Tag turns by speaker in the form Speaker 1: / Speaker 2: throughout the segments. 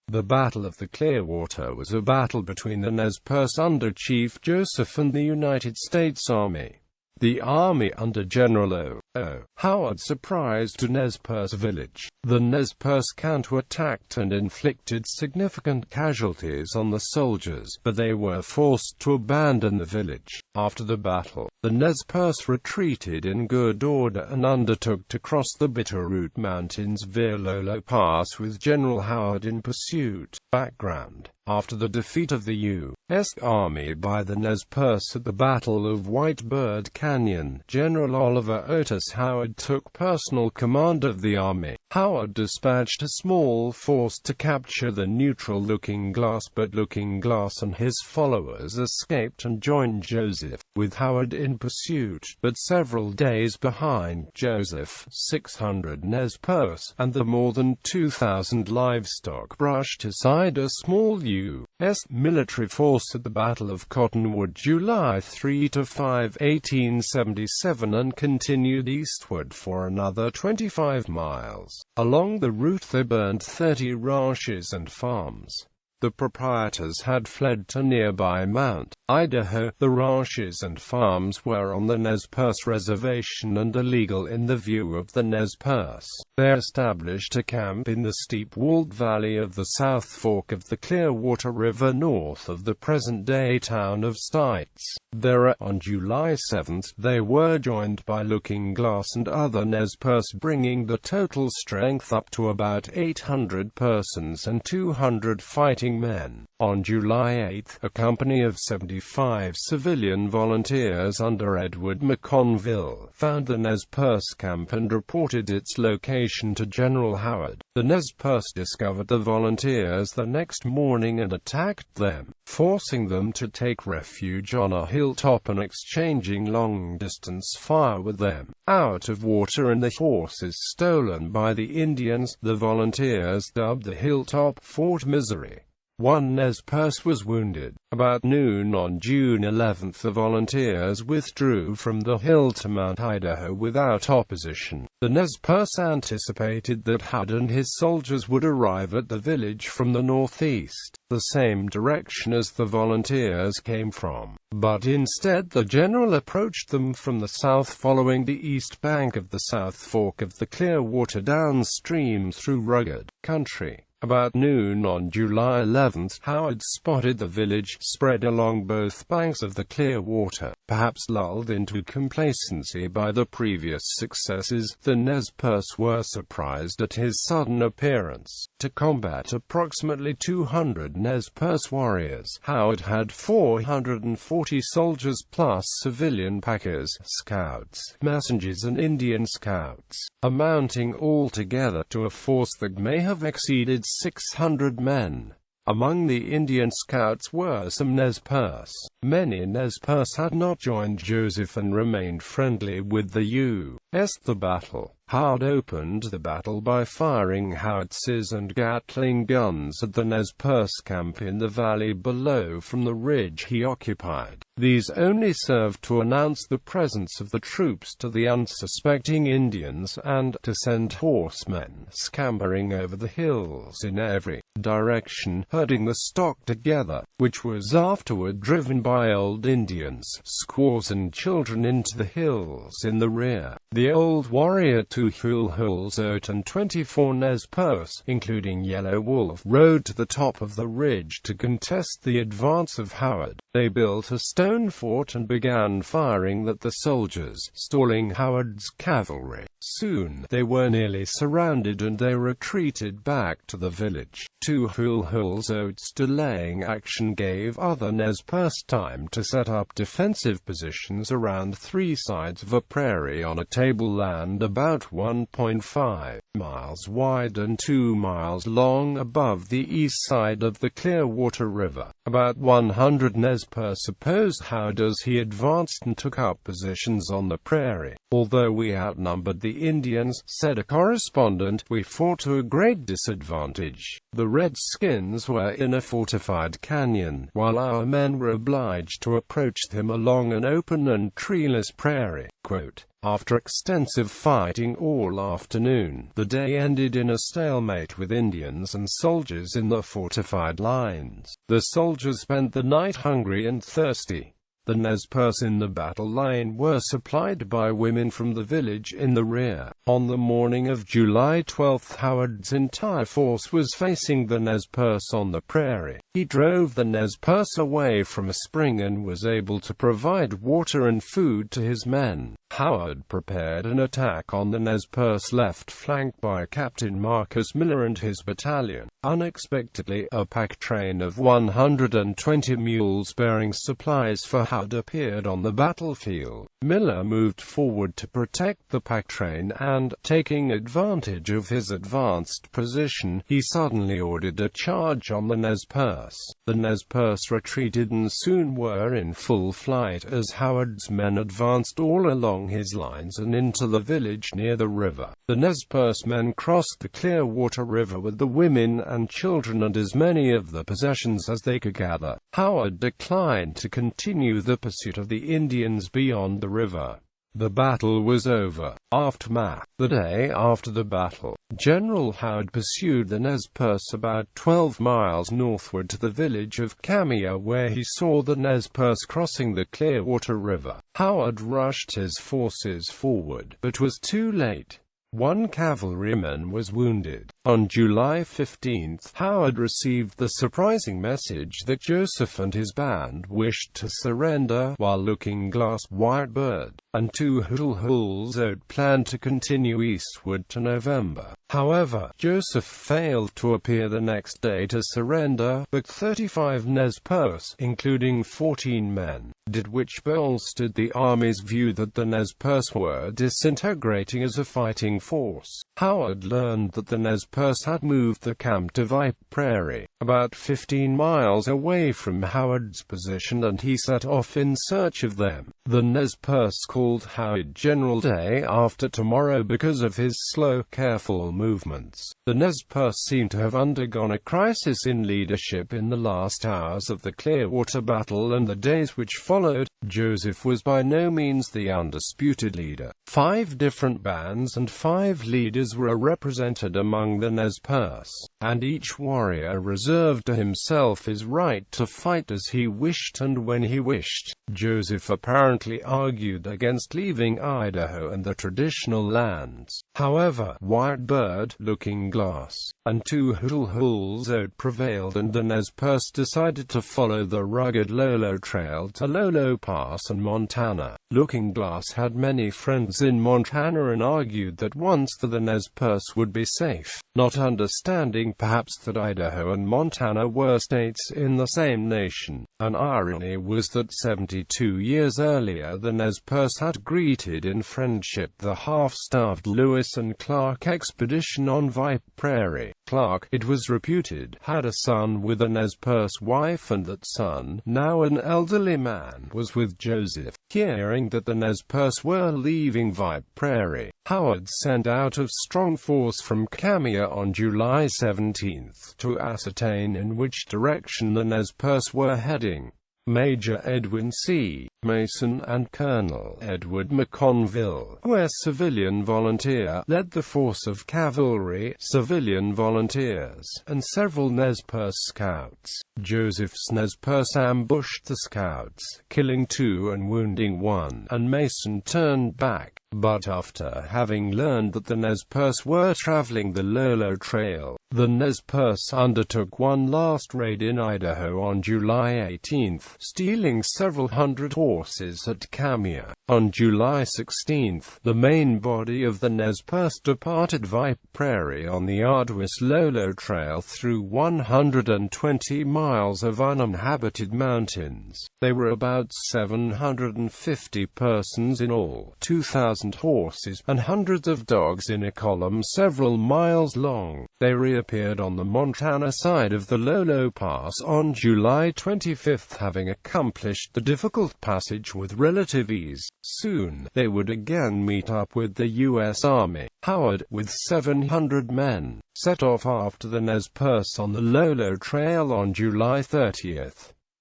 Speaker 1: The Battle of the Clearwater was a battle between the Nez Perce under Chief Joseph and the United States Army. The Army under General O.O.Howard surprised Nez Perce village. The Nez Perce counterattacked and inflicted significant casualties on the soldiers, but they were forced to abandon the village. After the battle, the Nez Perce retreated in good order and undertook to cross the Bitterroot Mountains via Lolo Pass with General Howard in pursuit. Background: after the defeat of the U.S. Army by the Nez Perce at the Battle of White Bird Canyon, General Oliver Otis Howard took personal command of the army. Howard dispatched a small force to capture the neutral Looking Glass, but Looking Glass and his followers escaped and joined Joseph, with Howard in pursuit, but several days behind Joseph. 600 Nez Perce and the more than 2,000 livestock brushed aside a small U.S. military force at the Battle of Cottonwood, July 3–5, 1877, and continued eastward for another 25 miles. Along the route they burned 30 ranches and farms. The proprietors had fled to nearby Mount Idaho. The ranches and farms were on the Nez Perce reservation and illegal in the view of the Nez Perce. They established a camp in the steep-walled valley of the South Fork of the Clearwater River north of the present-day town of Stites. There, on July 7, they were joined by Looking Glass and other Nez Perce, bringing the total strength up to about 800 persons and 200 fighting men. On July 8, a company of 75 civilian volunteers under Edward McConville found the Nez Perce camp and reported its location to General Howard. The Nez Perce discovered the volunteers the next morning and attacked them, forcing them to take refuge on a hilltop and exchanging long-distance fire with them. Out of water and the horses stolen by the Indians, the volunteers dubbed the hilltop Fort Misery. One Nez Perce was wounded. About noon on June 11, the volunteers withdrew from the hill to Mount Idaho without opposition. The Nez Perce anticipated that Howard and his soldiers would arrive at the village from the northeast, the same direction as the volunteers came from. But instead the general approached them from the south, following the east bank of the South Fork of the Clearwater downstream through rugged country. About noon on July 11, Howard spotted the village spread along both banks of the Clearwater. Perhaps lulled into complacency by the previous successes, the Nez Perce were surprised at his sudden appearance. To combat approximately 200 Nez Perce warriors, Howard had 440 soldiers plus civilian packers, scouts, messengers and Indian scouts, amounting altogether to a force that may have exceeded 600 men. Among the Indian scouts were some Nez Perce. Many Nez Perce had not joined Joseph and remained friendly with the U.S. The battle. Howard opened the battle by firing howitzers and Gatling guns at the Nez Perce camp in the valley below from the ridge he occupied. These only served to announce the presence of the troops to the unsuspecting Indians and to send horsemen scampering over the hills in every direction, herding the stock together, which was afterward driven by old Indians, squaws and children into the hills in the rear. The old warrior O.O.Howard and 24 Nez Perce, including Yellow Wolf, rode to the top of the ridge to contest the advance of Howard. They built a stone fort and began firing at the soldiers, stalling Howard's cavalry. Soon, they were nearly surrounded and they retreated back to the village. O.O.Howard's delaying action gave other Nez Perce time to set up defensive positions around three sides of a prairie on a tableland about 1.5 miles wide and 2 miles long above the east side of the Clearwater River. About 100 Nez Perce opposed Howard as he advanced and took up positions on the prairie. "Although we outnumbered the Indians," said a correspondent, "we fought to a great disadvantage. The Redskins were in a fortified canyon, while our men were obliged to approach them along an open and treeless prairie. Quote, after extensive fighting all afternoon, the day ended in a stalemate with Indians and soldiers in the fortified lines. The soldiers spent the night hungry and thirsty. The Nez Perce in the battle line were supplied by women from the village in the rear. On the morning of July 12, Howard's entire force was facing the Nez Perce on the prairie. He drove the Nez Perce away from a spring and was able to provide water and food to his men. Howard prepared an attack on the Nez Perce left flank by Captain Marcus Miller and his battalion. Unexpectedly, a pack train of 120 mules bearing supplies for Howard appeared on the battlefield. Miller moved forward to protect the pack train and, taking advantage of his advanced position, he suddenly ordered a charge on the Nez Perce. The Nez Perce retreated and soon were in full flight as Howard's men advanced all along his lines and into the village near the river. The Nez Perce men crossed the Clearwater River with the women and children and as many of the possessions as they could gather. Howard declined to continue the pursuit of the Indians beyond the river. The battle was over. Aftermath. The day after the battle, General Howard pursued the Nez Perce about 12 miles northward to the village of Camilla, where he saw the Nez Perce crossing the Clearwater River. Howard rushed his forces forward, but was too late. One cavalryman was wounded. On July 15, Howard received the surprising message that Joseph and his band wished to surrender, while Looking Glass, White Bird, and O.O.Howard planned to continue eastward to November. However, Joseph failed to appear the next day to surrender, but 35 Nez Perce, including 14 men, did, which bolstered the Army's view that the Nez Perce were disintegrating as a fighting force. Howard learned that the Nez Perce had moved the camp to Vipe Prairie, about 15 miles away from Howard's position, and he set off in search of them. The Nez Perce called Howard General Day after tomorrow because of his slow, careful movements. The Nez Perce seemed to have undergone a crisis in leadership in the last hours of the Clearwater battle and the days which followed. Joseph was by no means the undisputed leader. 5 different bands and 5 leaders were represented among the Nez Perce, and each warrior reserved to himself his right to fight as he wished and when he wished. Joseph apparently argued against leaving Idaho and the traditional lands. However, White Bird, Looking Glass, and O.O.Howard prevailed, and the Nez Perce decided to follow the rugged Lolo Trail to Lolo Pass in Montana. Looking Glass had many friends in Montana and argued that once the Nez Perce would be safe, not understanding perhaps that Idaho and Montana were states in the same nation. An irony was that 72 years earlier the Nez Perce had greeted in friendship the half-starved Lewis and Clark expedition on Vipe Prairie. Clark, it was reputed, had a son with a Nez Perce wife, and that son, now an elderly man, was with Joseph. Hearing that the Nez Perce were leaving Vipe Prairie, Howard sent out a strong force from Camilla on July 17 to ascertain in which direction the Nez Perce were heading. Major Edwin C. Mason and Colonel Edward McConville, U.S. civilian volunteer, led the force of cavalry, civilian volunteers, and several Nez Perce scouts. Joseph's Nez Perce ambushed the scouts, killing 2 and wounding 1, and Mason turned back. But after having learned that the Nez Perce were traveling the Lolo Trail, the Nez Perce undertook one last raid in Idaho on July 18, stealing several hundred horses at Camilla. On July 16, the main body of the Nez Perce departed Vipe Prairie on the arduous Lolo Trail through 120 miles of uninhabited mountains. They were about 750 persons in all, 2,000 1,000 horses, and hundreds of dogs in a column several miles long. They reappeared on the Montana side of the Lolo Pass on July 25, having accomplished the difficult passage with relative ease. Soon, they would again meet up with the U.S. Army. Howard, with 700 men, set off after the Nez Perce on the Lolo Trail on July 30.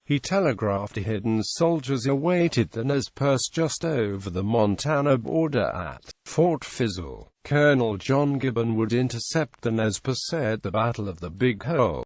Speaker 1: He telegraphed hidden soldiers awaited the Nez Perce just over the Montana border at Fort Fizzle. Colonel John Gibbon would intercept the Nez Perce at the Battle of the Big Hole.